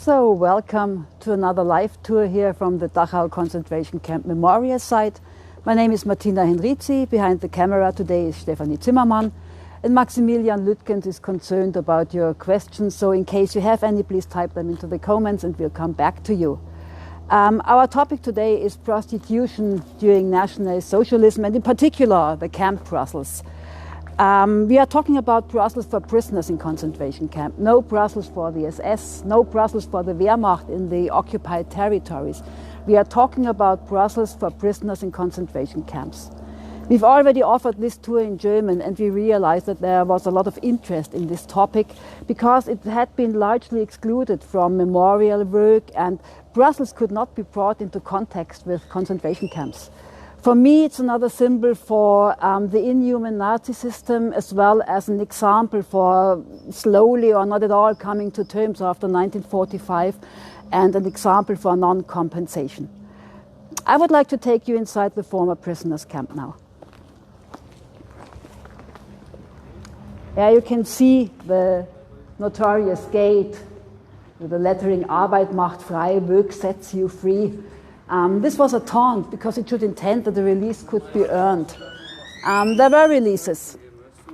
So welcome to another live tour here from the Dachau Concentration Camp Memorial site. My name is Martina Henrici. Behind the camera today is Stefanie Zimmermann. And Maximilian Lütkens is concerned about your questions. So in case you have any, please type them into the comments and we'll come back to you. Our topic today is prostitution during National Socialism and in particular the Camp Brothels. We are talking about brothels for prisoners in concentration camp. No brothels for the SS, no brothels for the Wehrmacht in the occupied territories. We are talking about brothels for prisoners in concentration camps. We've already offered this tour in German and we realized that there was a lot of interest in this topic because it had been largely excluded from memorial work and brothels could not be brought into context with concentration camps. For me, it's another symbol for the inhuman Nazi system as well as an example for slowly or not at all coming to terms after 1945 and an example for non-compensation. I would like to take you inside the former prisoners' camp now. Here you can see the notorious gate with the lettering Arbeit macht frei, work sets you free. This was a taunt because it should intend that the release could be earned. There were releases,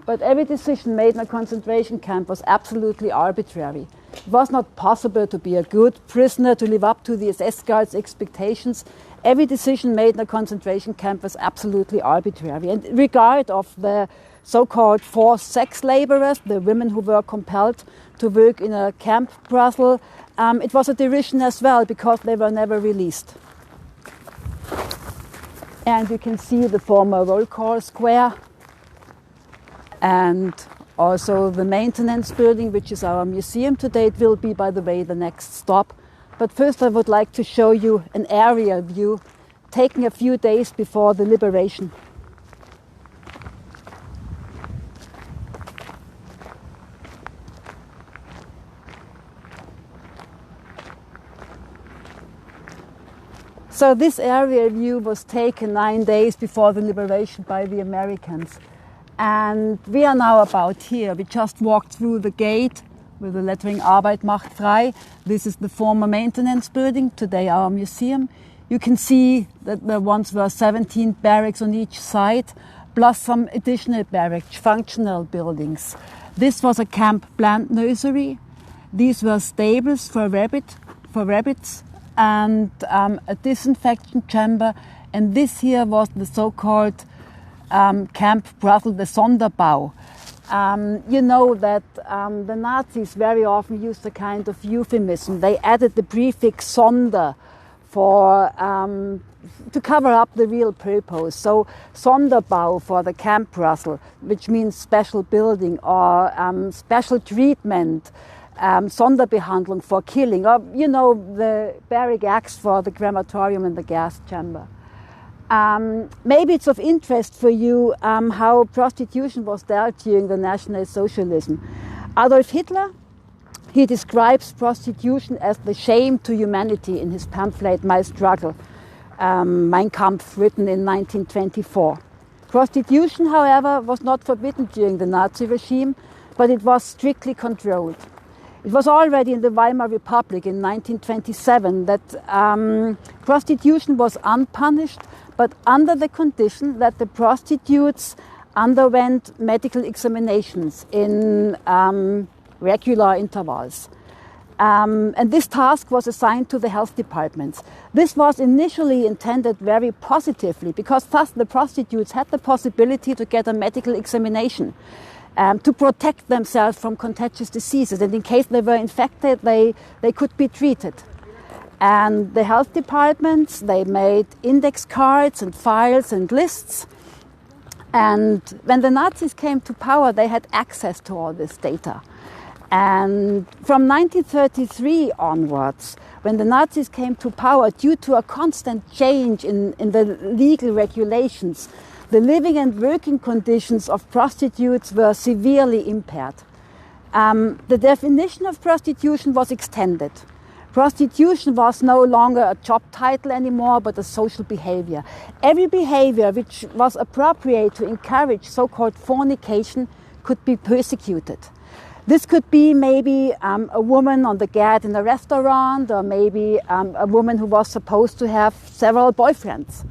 but every decision made in a concentration camp was absolutely arbitrary. It was not possible to be a good prisoner, to live up to the SS guards' expectations. Every decision made in a concentration camp was absolutely arbitrary. And in regard of the so-called forced sex laborers, the women who were compelled to work in a camp brothel, it was a derision as well because they were never released. And you can see the former roll call square and also the maintenance building, which is our museum today. It will be, by the way, the next stop. But first I would like to show you an aerial view taken a few days before the liberation. So this aerial view was taken 9 days before the liberation by the Americans. And we are now about here. We just walked through the gate with the lettering Arbeit macht frei. This is the former maintenance building, today our museum. You can see that there once were 17 barracks on each side, plus some additional barracks, functional buildings. This was a camp plant nursery. These were stables for rabbits. And a disinfection chamber, and this here was the so-called camp brothel, the Sonderbau. You know that the Nazis very often used a kind of euphemism. They added the prefix Sonder for to cover up the real purpose. So Sonderbau for the camp brothel, which means special building or special treatment. Sonderbehandlung for killing, or you know, the barrack acts for the crematorium and the gas chamber. Maybe it's of interest for you how prostitution was dealt during the National Socialism. Adolf Hitler, he describes prostitution as the shame to humanity in his pamphlet My Struggle, Mein Kampf, written in 1924. Prostitution, however, was not forbidden during the Nazi regime, but it was strictly controlled. It was already in the Weimar Republic in 1927 that prostitution was unpunished, but under the condition that the prostitutes underwent medical examinations in regular intervals. And this task was assigned to the health departments. This was initially intended very positively because thus the prostitutes had the possibility to get a medical examination. To protect themselves from contagious diseases, and in case they were infected, they could be treated. And the health departments, they made index cards and files and lists. And when the Nazis came to power, they had access to all this data. And from 1933 onwards, when the Nazis came to power, due to a constant change in the legal regulations, the living and working conditions of prostitutes were severely impaired. The definition of prostitution was extended. Prostitution was no longer a job title anymore, but a social behavior. Every behavior which was appropriate to encourage so-called fornication could be persecuted. This could be maybe a woman on the gad in a restaurant, or maybe a woman who was supposed to have several boyfriends.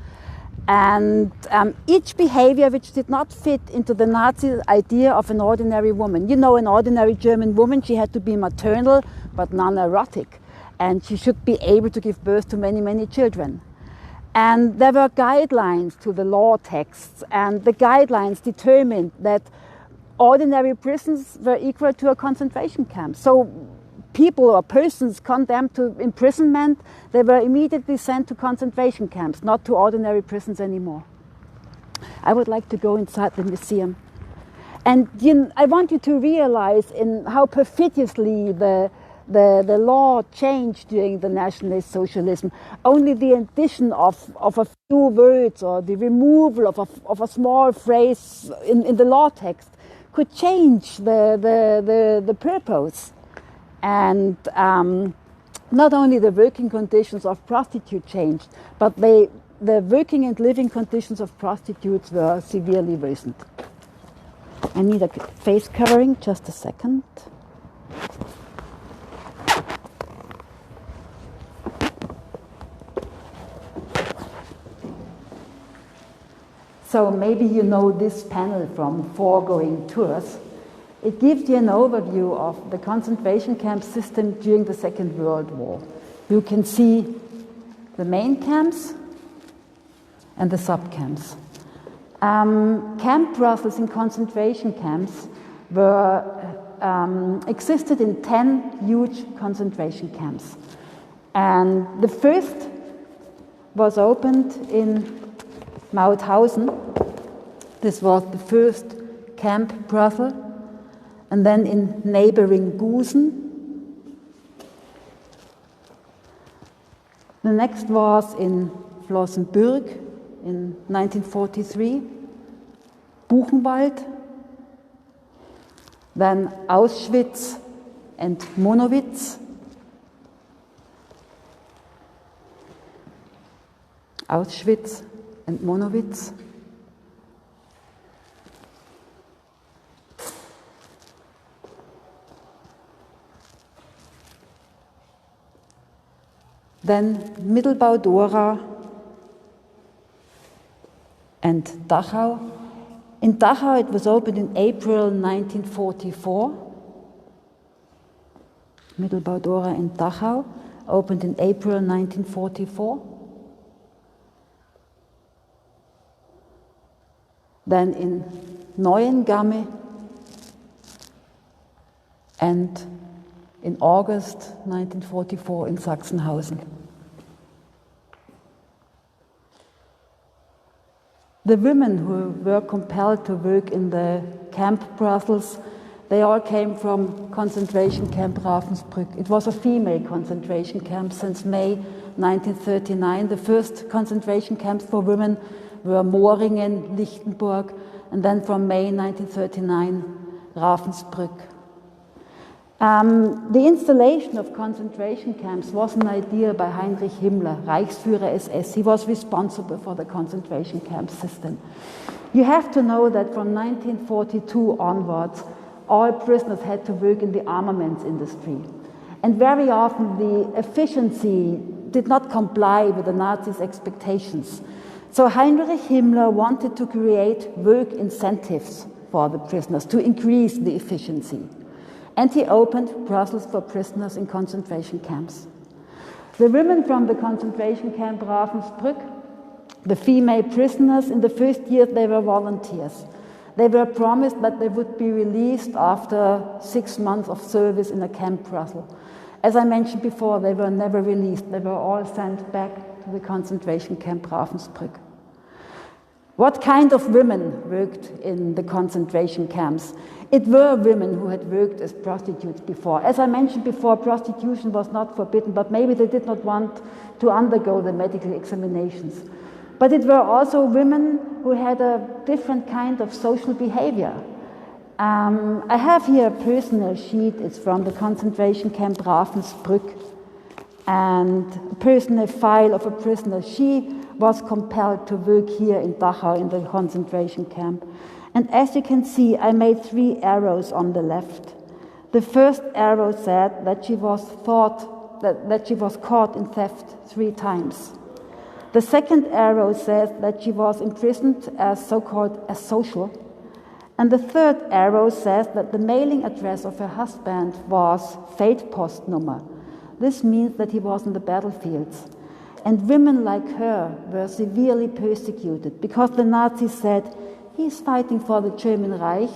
And each behavior which did not fit into the Nazi idea of an ordinary woman. You know, an ordinary German woman, she had to be maternal but non-erotic. And she should be able to give birth to many, many children. And there were guidelines to the law texts, and the guidelines determined that ordinary prisons were equal to a concentration camp. So people or persons condemned to imprisonment, they were immediately sent to concentration camps, not to ordinary prisons anymore. I would like to go inside the museum. And I want you to realize in how perfidiously the law changed during the National Socialism. Only the addition of a few words or the removal of a small phrase in the law text could change the purpose. And not only the working conditions of prostitutes changed, but the working and living conditions of prostitutes were severely worsened. I need a face covering, just a second. So maybe you know this panel from foregoing tours. It gives you an overview of the concentration camp system during the Second World War. You can see the main camps and the sub-camps. Camp brothels in concentration camps existed in 10 huge concentration camps. And the first was opened in Mauthausen. This was the first camp brothel. And then in neighboring Gusen. The next was in Flossenbürg in 1943, Buchenwald, then Auschwitz and Monowitz. Auschwitz and Monowitz. Then Mittelbau-Dora and Dachau. In Dachau it was opened in April 1944. Mittelbau-Dora in Dachau, opened in April 1944. Then in Neuengamme and in August 1944 in Sachsenhausen. The women who were compelled to work in the camp brothels, they all came from concentration camp Ravensbrück. It was a female concentration camp since May 1939. The first concentration camps for women were Moringen, Lichtenburg, and then from May 1939, Ravensbrück. The installation of concentration camps was an idea by Heinrich Himmler, Reichsführer SS. He was responsible for the concentration camp system. You have to know that from 1942 onwards, all prisoners had to work in the armaments industry. And very often the efficiency did not comply with the Nazis' expectations. So Heinrich Himmler wanted to create work incentives for the prisoners to increase the efficiency. And he opened brothels for prisoners in concentration camps. The women from the concentration camp Ravensbrück, the female prisoners, in the first year they were volunteers. They were promised that they would be released after 6 months of service in a camp brothel. As I mentioned before, they were never released. They were all sent back to the concentration camp Ravensbrück. What kind of women worked in the concentration camps? It were women who had worked as prostitutes before. As I mentioned before, prostitution was not forbidden, but maybe they did not want to undergo the medical examinations. But it were also women who had a different kind of social behavior. I have here a personal sheet. It's from the concentration camp Ravensbrück, and a personal file of a prisoner. She was compelled to work here in Dachau in the concentration camp. And as you can see, I made 3 arrows on the left. The first arrow said that she was caught in theft 3 times. The second arrow says that she was imprisoned as so-called asocial. And the third arrow says that the mailing address of her husband was Feldpostnummer. This means that he was in the battlefields. And women like her were severely persecuted because the Nazis said, he's fighting for the German Reich,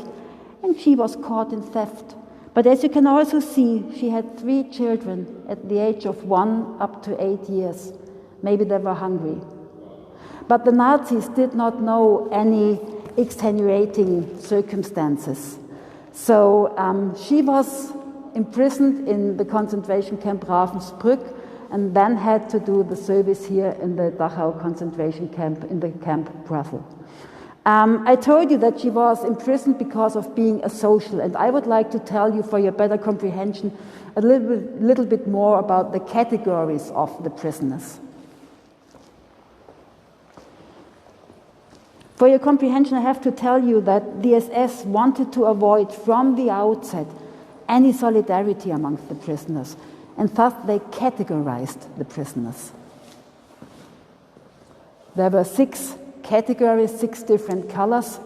and she was caught in theft. But as you can also see, she had 3 children at the age of 1 up to 8 years. Maybe they were hungry. But the Nazis did not know any extenuating circumstances. So she was imprisoned in the concentration camp Ravensbrück and then had to do the service here in the Dachau Concentration Camp, in the camp Brothel. I told you that she was imprisoned because of being asocial, and I would like to tell you, for your better comprehension, a little bit more about the categories of the prisoners. For your comprehension, I have to tell you that the SS wanted to avoid from the outset any solidarity amongst the prisoners, and thus they categorized the prisoners. There were 6 categories, 6 different colors,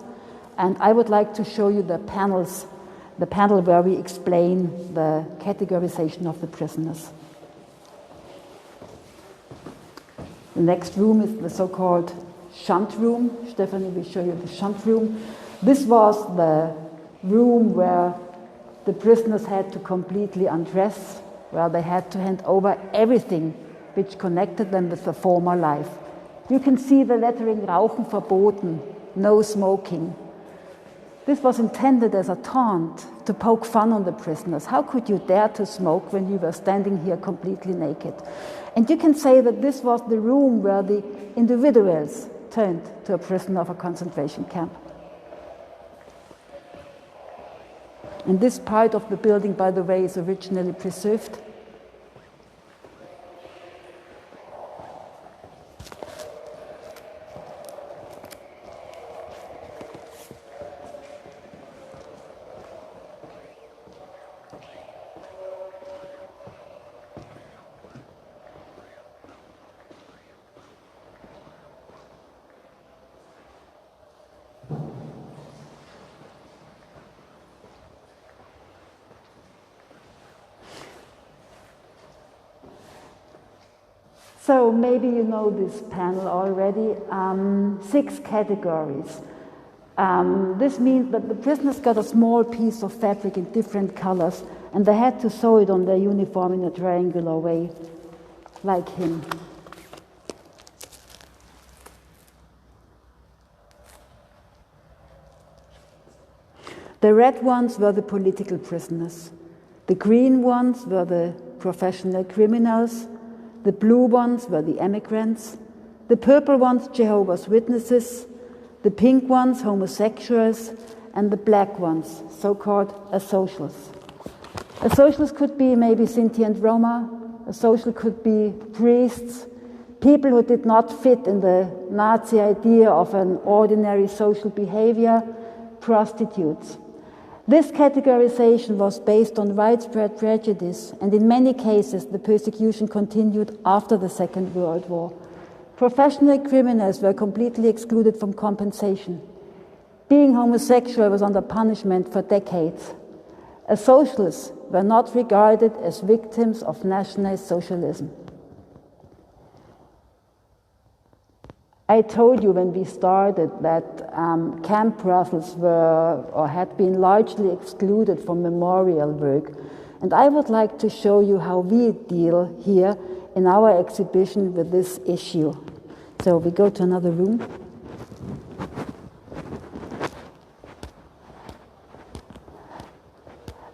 and I would like to show you the panels, the panel where we explain the categorization of the prisoners. The next room is the so-called Shunt Room. Stephanie will show you the Shunt Room. This was the room where the prisoners had to completely undress, where they had to hand over everything which connected them with the former life. You can see the lettering Rauchen verboten, no smoking. This was intended as a taunt to poke fun on the prisoners. How could you dare to smoke when you were standing here completely naked? And you can say that this was the room where the individuals turned to a prisoner of a concentration camp. And this part of the building, by the way, is originally preserved. So maybe you know this panel already, 6 categories. This means that the prisoners got a small piece of fabric in different colors, and they had to sew it on their uniform in a triangular way, like him. The red ones were the political prisoners. The green ones were the professional criminals. The blue ones were the emigrants, the purple ones Jehovah's Witnesses, the pink ones homosexuals, and the black ones so-called asocials. Asocials could be maybe Sinti and Roma, asocial could be priests, people who did not fit in the Nazi idea of an ordinary social behavior, prostitutes. This categorization was based on widespread prejudice, and in many cases the persecution continued after the Second World War. Professional criminals were completely excluded from compensation. Being homosexual was under punishment for decades. Asocials were not regarded as victims of National Socialism. I told you when we started that camp brothels were or had been largely excluded from memorial work, and I would like to show you how we deal here in our exhibition with this issue. So we go to another room.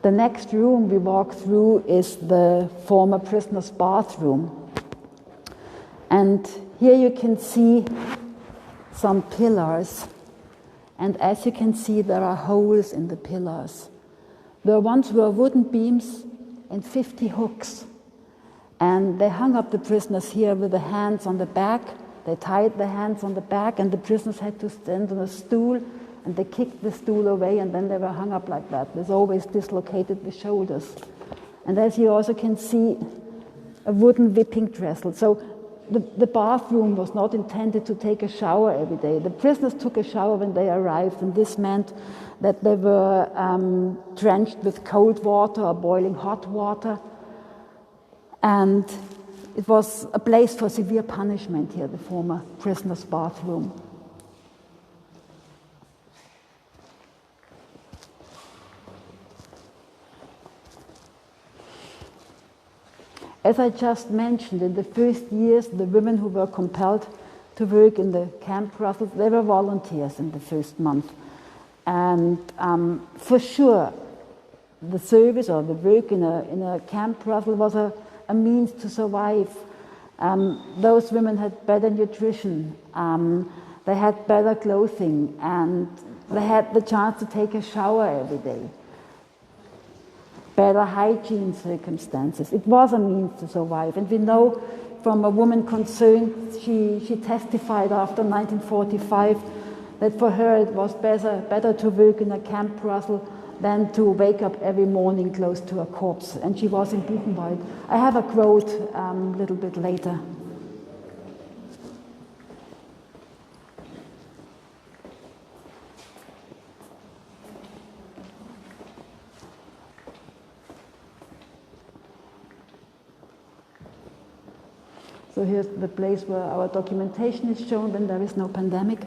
The next room we walk through is the former prisoner's bathroom. And here you can see some pillars, and as you can see, there are holes in the pillars. There once were wooden beams and 50 hooks, and they hung up the prisoners here with the hands on the back. They tied the hands on the back, and the prisoners had to stand on a stool And they kicked the stool away, and then they were hung up like that. There's always dislocated the shoulders. And as you also can see, a wooden whipping trestle. So the bathroom was not intended to take a shower every day. The prisoners took a shower when they arrived, and this meant that they were drenched with cold water or boiling hot water. And it was a place for severe punishment here, the former prisoners' bathroom. As I just mentioned, in the first years, the women who were compelled to work in the camp brothels, they were volunteers in the first month. And for sure, the service or the work in a camp brothel was a means to survive. Those women had better nutrition, they had better clothing, and they had the chance to take a shower every day. Better hygiene circumstances. It was a means to survive. And we know from a woman concerned, she testified after 1945 that for her it was better to work in a camp brothel than to wake up every morning close to a corpse. And she was in Buchenwald. I have a quote a little bit later. So here's the place where our documentation is shown when there is no pandemic.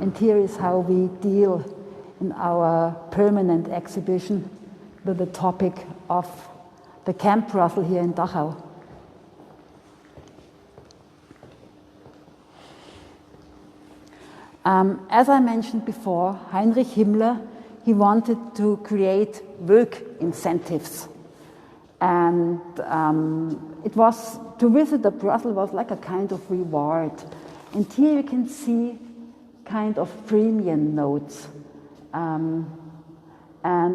And here is how we deal in our permanent exhibition with the topic of the camp brothel here in Dachau. As I mentioned before, Heinrich Himmler, he wanted to create work incentives. And it was, to visit a brothel was like a kind of reward. And here you can see kind of premium notes. And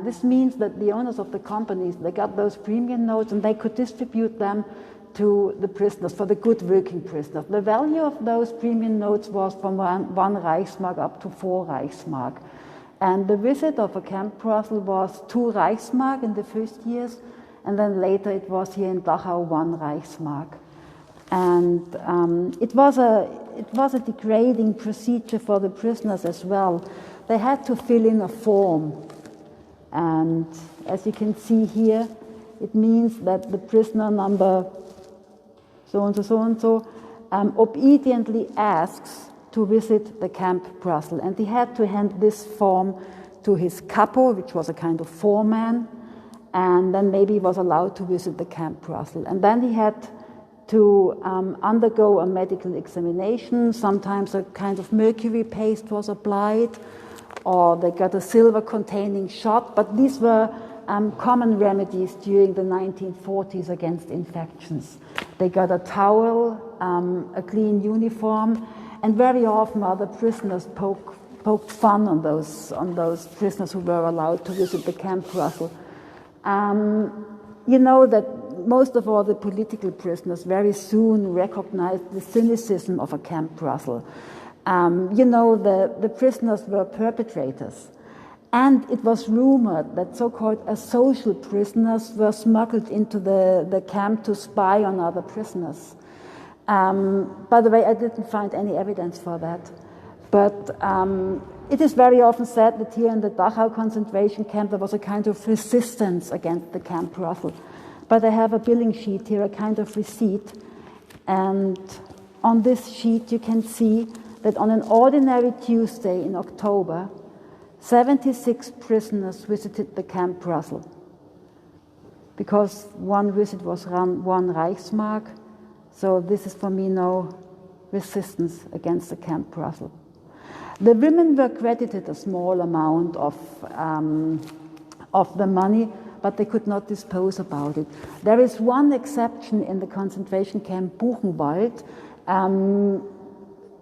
this means that the owners of the companies, they got those premium notes and they could distribute them to the prisoners, for the good working prisoners. The value of those premium notes was from one Reichsmark up to 4 Reichsmark. And the visit of a camp brothel was 2 Reichsmark in the first years, and then later it was here in Dachau 1 Reichsmark. And it was a degrading procedure for the prisoners as well. They had to fill in a form. And as you can see here, it means that the prisoner number so and so obediently asks to visit the camp brothel. And he had to hand this form to his capo, which was a kind of foreman, and then maybe he was allowed to visit the camp brothel. And then he had to undergo a medical examination. Sometimes a kind of mercury paste was applied, or they got a silver-containing shot, but these were common remedies during the 1940s against infections. They got a towel, a clean uniform, and very often other prisoners poked fun on those prisoners who were allowed to visit the camp brothel. You know that most of all the political prisoners very soon recognized the cynicism of a camp brothel. You know, the prisoners were perpetrators. And it was rumored that so-called asocial prisoners were smuggled into the camp to spy on other prisoners. By the way, I didn't find any evidence for that. But it is very often said that here in the Dachau concentration camp there was a kind of resistance against the camp brothel. But I have a billing sheet here, a kind of receipt. And on this sheet you can see that on an ordinary Tuesday in October, 76 prisoners visited the camp brothel. Because one visit was around 1 Reichsmark, so this is for me no resistance against the camp brothel. The women were credited a small amount of the money, but they could not dispose about it. There is one exception in the concentration camp Buchenwald.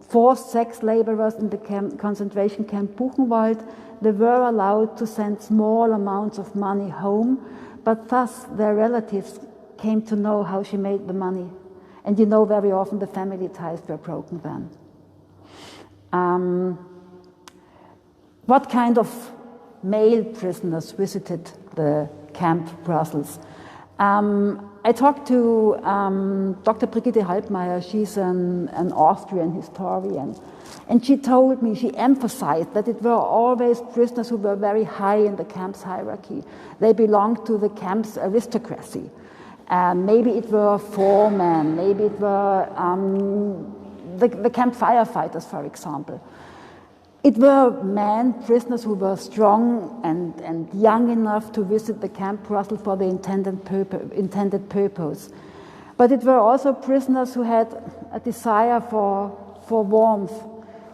Forced sex laborers in the concentration camp Buchenwald, they were allowed to send small amounts of money home, but thus their relatives came to know how she made the money. And you know, very often the family ties were broken then. What kind of male prisoners visited the camp Brothels? I talked to Dr. Brigitte Halbmeier. She's an Austrian historian. And she told me, she emphasized that it were always prisoners who were very high in the camp's hierarchy. They belonged to the camp's aristocracy. Maybe it were foremen, maybe it were the camp firefighters, for example. It were men, prisoners who were strong and young enough to visit the camp Brothel for the intended purpose. But it were also prisoners who had a desire for warmth,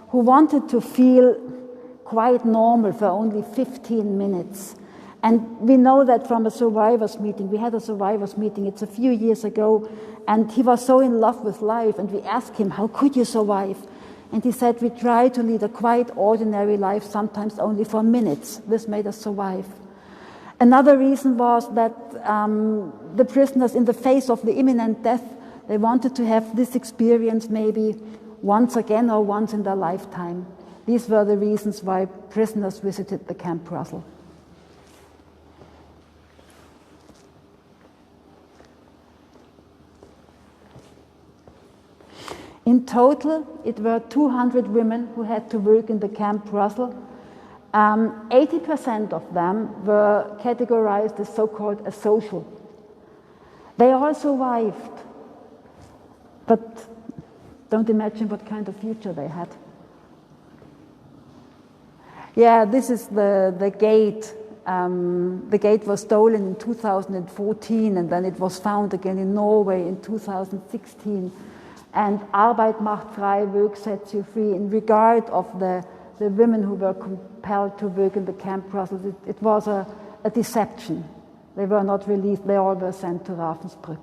who wanted to feel quite normal for only 15 minutes. And we know that from a survivors meeting. We had a survivors meeting, it's a few years ago, and he was so in love with life, and we asked him, how could you survive? And he said, we try to lead a quite ordinary life, sometimes only for minutes. This made us survive. Another reason was that the prisoners, in the face of the imminent death, they wanted to have this experience maybe once again or once in their lifetime. These were the reasons why prisoners visited the camp Brothel. In total, it were 200 women who had to work in the camp Brothel. 80% of them were categorized as so-called asocial. They all survived, but don't imagine what kind of future they had. Yeah, this is the gate. The gate was stolen in 2014, and then it was found again in Norway in 2016. And Arbeit macht frei, work sets you free. In regard of the women who were compelled to work in the camp Brothel, it was a deception. They were not released, they all were sent to Ravensbrück.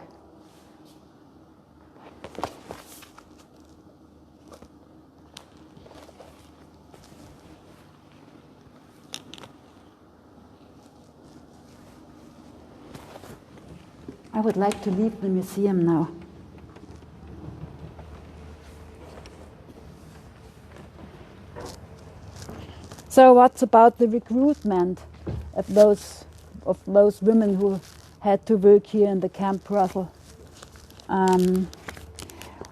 I would like to leave the museum now. So what's about the recruitment of those women who had to work here in the camp Brothel?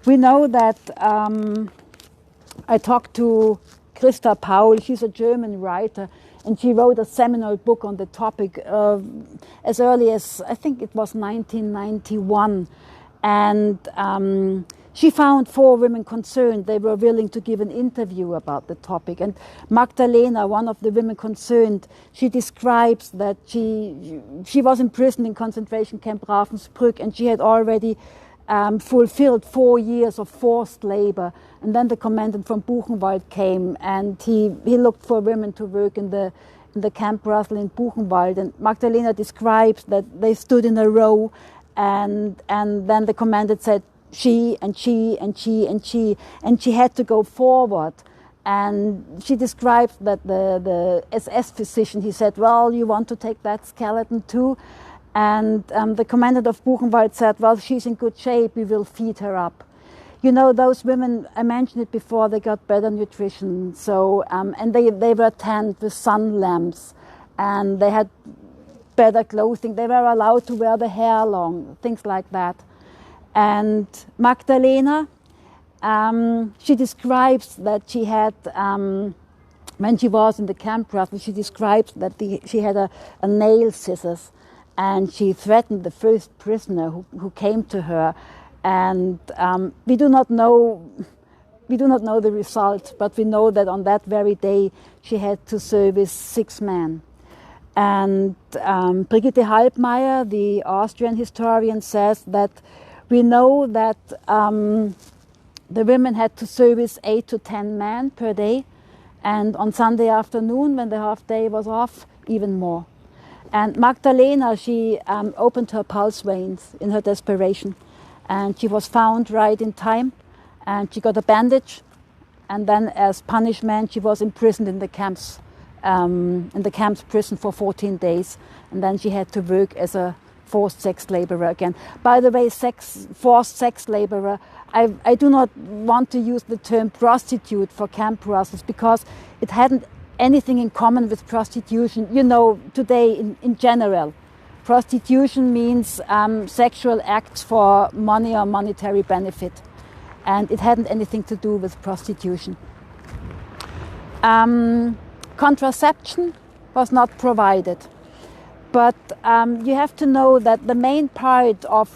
We know that I talked to Christa Paul. She's a German writer, and she wrote a seminal book on the topic as early as, I think it was 1991. And she found 4 women concerned. They were willing to give an interview about the topic. And Magdalena, one of the women concerned, she describes that she was imprisoned in concentration camp Ravensbrück, and she had already fulfilled 4 years of forced labor. And then the commandant from Buchenwald came, and he looked for women to work in the camp Brothel in Buchenwald. And Magdalena describes that they stood in a row, and then the commandant said, she and she and she and she, and she had to go forward. And she describes that the SS physician, he said, well, you want to take that skeleton too? And the commandant of Buchenwald said, well, she's in good shape, we will feed her up. You know, those women, I mentioned it before, they got better nutrition. So, and they were tanned with sun lamps, and they had better clothing. They were allowed to wear the hair long, things like that. And Magdalena, she describes that she had, when she was in the camp Brothel, she describes that she had a nail scissors, and she threatened the first prisoner who came to her. And we do not know the result, but we know that on that very day she had to service 6 men. And Brigitte Halbmeier, the Austrian historian, says that we know that the women had to service 8 to 10 men per day, and on Sunday afternoon, when the half day was off, even more. And Magdalena, she opened her pulse veins in her desperation, and she was found right in time, and she got a bandage, and then as punishment she was imprisoned in the camp's prison for 14 days, and then she had to work as a forced sex laborer again. By the way, forced sex laborer, I do not want to use the term prostitute for Camp Brothels because it hadn't anything in common with prostitution. You know, today in general, prostitution means sexual acts for money or monetary benefit. And it hadn't anything to do with prostitution. Contraception was not provided. But you have to know that the main part of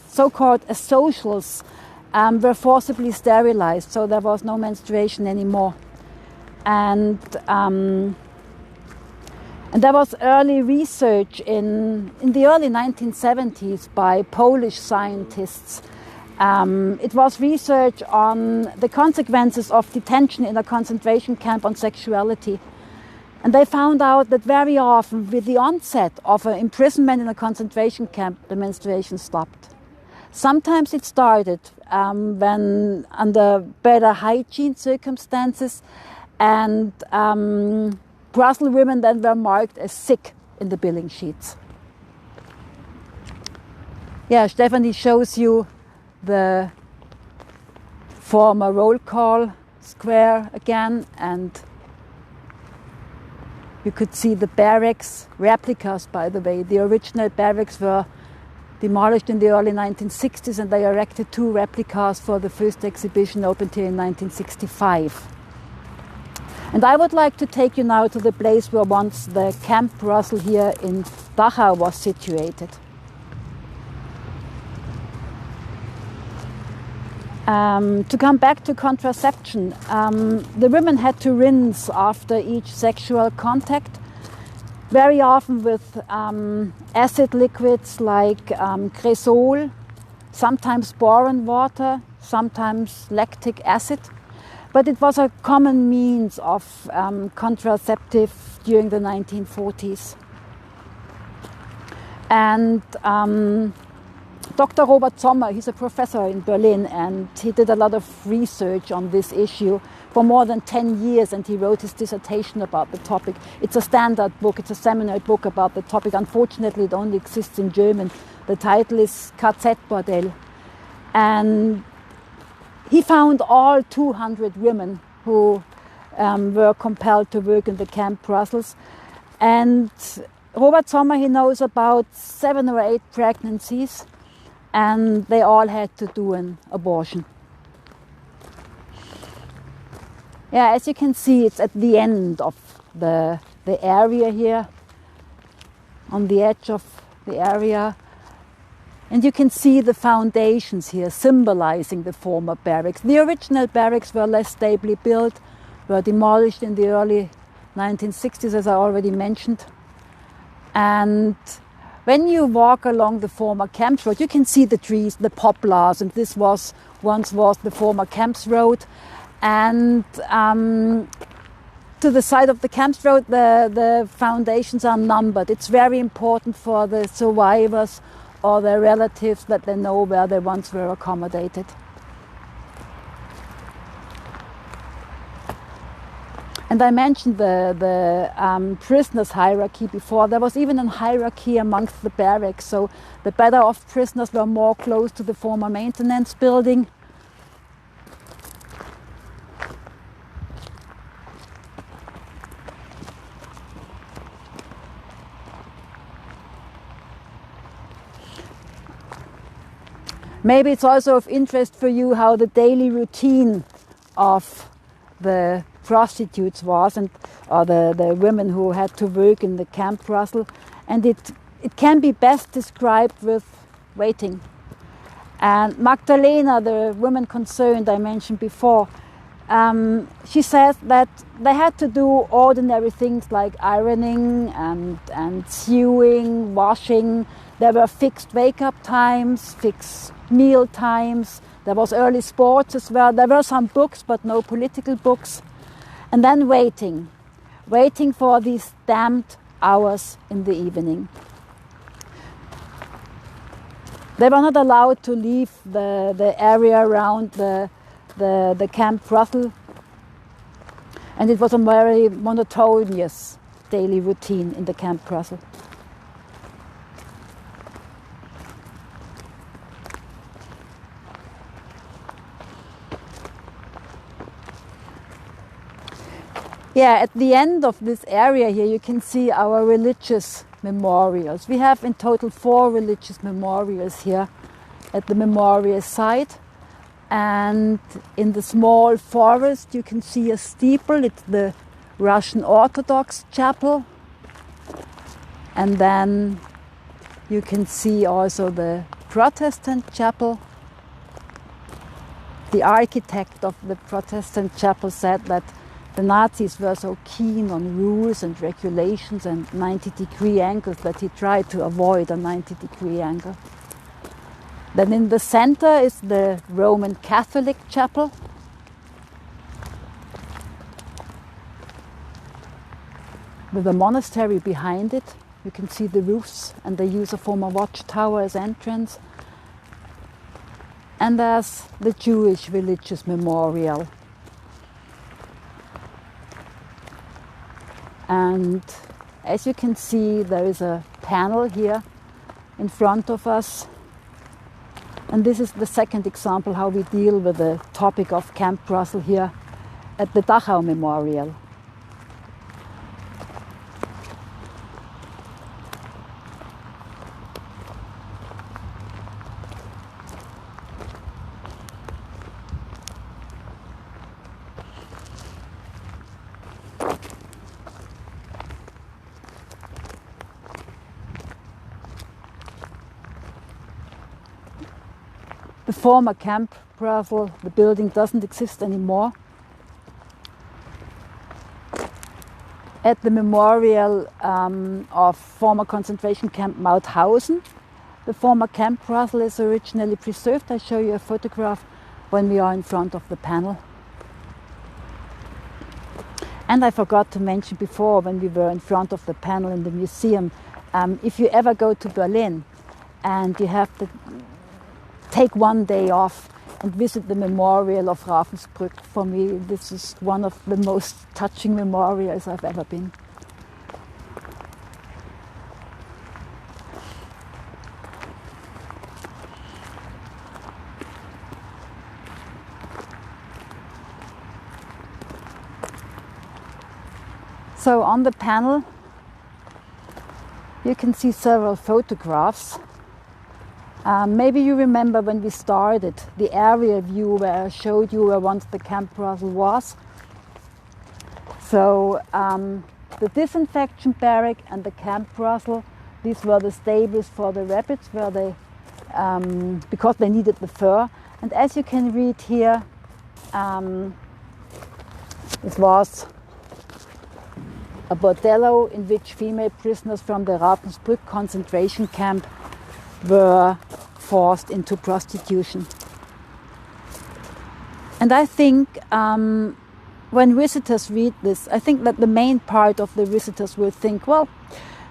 so-called socials were forcibly sterilized, so there was no menstruation anymore. And there was early research in the early 1970s by Polish scientists. It was research on the consequences of detention in a concentration camp on sexuality. And they found out that very often, with the onset of an imprisonment in a concentration camp, the menstruation stopped. Sometimes it started when under better hygiene circumstances, and brothel women then were marked as sick in the billing sheets. Yeah, Stephanie shows you the former roll call square again, and you could see the barracks, replicas by the way. The original barracks were demolished in the early 1960s and they erected 2 replicas for the first exhibition opened here in 1965. And I would like to take you now to the place where once the Camp Brothel here in Dachau was situated. To come back to contraception, the women had to rinse after each sexual contact, very often with acid liquids like cresol, sometimes boron water, sometimes lactic acid. But it was a common means of contraceptive during the 1940s. And Dr. Robert Sommer, he's a professor in Berlin, and he did a lot of research on this issue for more than 10 years, and he wrote his dissertation about the topic. It's a standard book, it's a seminal book about the topic. Unfortunately, it only exists in German. The title is KZ-Bordell. And he found all 200 women who were compelled to work in the Camp Brothels. And Robert Sommer, he knows about 7 or 8 pregnancies, and they all had to do an abortion. Yeah, as you can see, it's at the end of the area here, on the edge of the area. And you can see the foundations here symbolizing the former barracks. The original barracks were less stably built, were demolished in the early 1960s, as I already mentioned. And when you walk along the former Camps Road, you can see the trees, the poplars, and this once was the former Camps Road. And to the side of the Camps Road, the foundations are numbered. It's very important for the survivors or their relatives that they know where they once were accommodated. And I mentioned the prisoners' hierarchy before. There was even a hierarchy amongst the barracks. So the better off prisoners were more close to the former maintenance building. Maybe it's also of interest for you how the daily routine of the prostitutes was, or the women who had to work in the Camp Brothel. And it can be best described with waiting. And Magdalena, the woman concerned I mentioned before, she says that they had to do ordinary things like ironing and sewing, washing. There were fixed wake-up times, fixed meal times. There was early sports as well. There were some books, but no political books. And then waiting for these damned hours in the evening. They were not allowed to leave the area around the Camp Brothel. And it was a very monotonous daily routine in the Camp Brothel. Yeah, at the end of this area here, you can see our religious memorials. We have in total 4 religious memorials here at the memorial site. And in the small forest, you can see a steeple. It's the Russian Orthodox Chapel. And then you can see also the Protestant Chapel. The architect of the Protestant Chapel said that the Nazis were so keen on rules and regulations and 90-degree angles that he tried to avoid a 90-degree angle. Then in the center is the Roman Catholic Chapel. With a monastery behind it. You can see the roofs, and they use a former watchtower as entrance. And there's the Jewish religious memorial. And as you can see, there is a panel here in front of us. And this is the second example how we deal with the topic of Camp Brothel here at the Dachau Memorial. The former Camp Brothel, the building doesn't exist anymore. At the memorial of former concentration camp Mauthausen, the former Camp Brothel is originally preserved. I show you a photograph when we are in front of the panel. And I forgot to mention before, when we were in front of the panel in the museum, if you ever go to Berlin and you have to take one day off and visit the Memorial of Ravensbrück. For me, this is one of the most touching memorials I've ever been. So on the panel, you can see several photographs. Maybe you remember when we started the area view where I showed you where once the Camp Brothel was. So the disinfection barrack and the Camp Brothel, these were the stables for the rabbits where they, because they needed the fur. And as you can read here, it was a bordello in which female prisoners from the Ravensbrück concentration camp were forced into prostitution. And I think when visitors read this, I think that the main part of the visitors will think, well,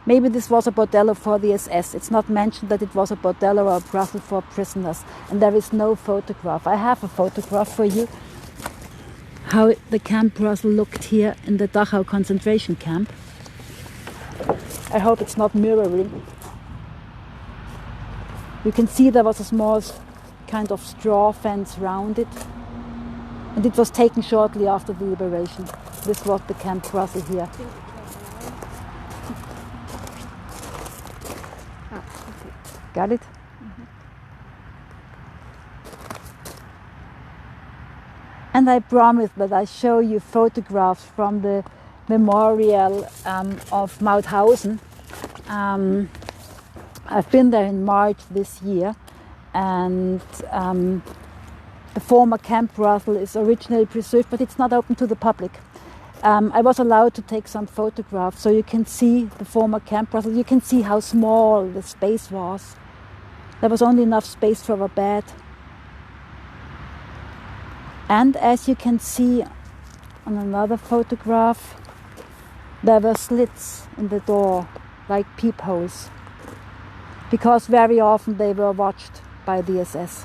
maybe this was a bordello for the SS. It's not mentioned that it was a bordello or a brothel for prisoners. And there is no photograph. I have a photograph for you, how the Camp Brothel looked here in the Dachau concentration camp. I hope it's not mirroring. You can see there was a small kind of straw fence around it. And it was taken shortly after the liberation. This was the Camp Brothel here. Got it? Mm-hmm. And I promise that I show you photographs from the Memorial of Mauthausen. I've been there in March this year, and the former Camp Brothel is originally preserved, but it's not open to the public. I was allowed to take some photographs, so you can see the former Camp Brothel. You can see how small the space was. There was only enough space for a bed. And as you can see on another photograph, there were slits in the door, like peepholes, because very often they were watched by the SS.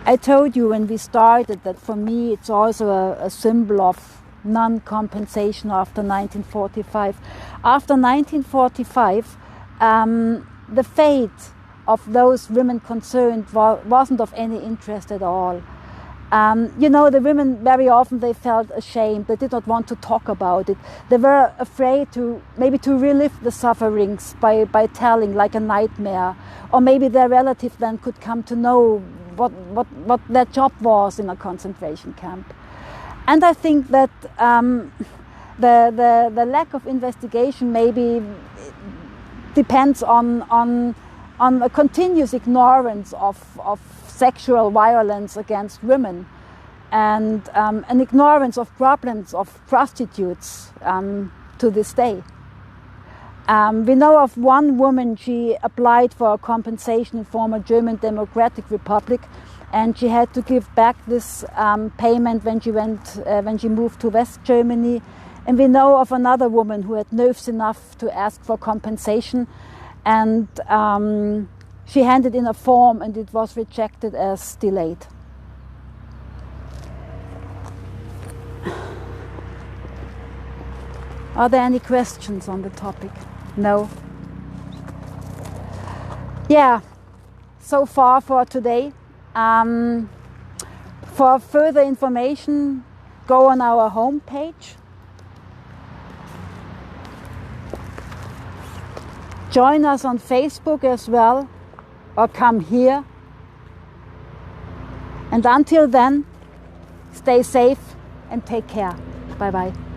I told you when we started that for me it's also a symbol of non-compensation after 1945. After 1945, the fate of those women concerned wasn't of any interest at all. You know, the women very often they felt ashamed. They did not want to talk about it. They were afraid to maybe to relive the sufferings by telling like a nightmare, or maybe their relative then could come to know what their job was in a concentration camp. And I think that the lack of investigation maybe depends on a continuous ignorance of sexual violence against women, and an ignorance of problems of prostitutes to this day. We know of one woman, she applied for a compensation in former German Democratic Republic, and she had to give back this payment when she moved to West Germany. And we know of another woman who had nerves enough to ask for compensation, and she handed in a form and it was rejected as delayed. Are there any questions on the topic? No? Yeah, so far for today. For further information, go on our homepage. Join us on Facebook as well, or come here. And until then, stay safe and take care. Bye-bye.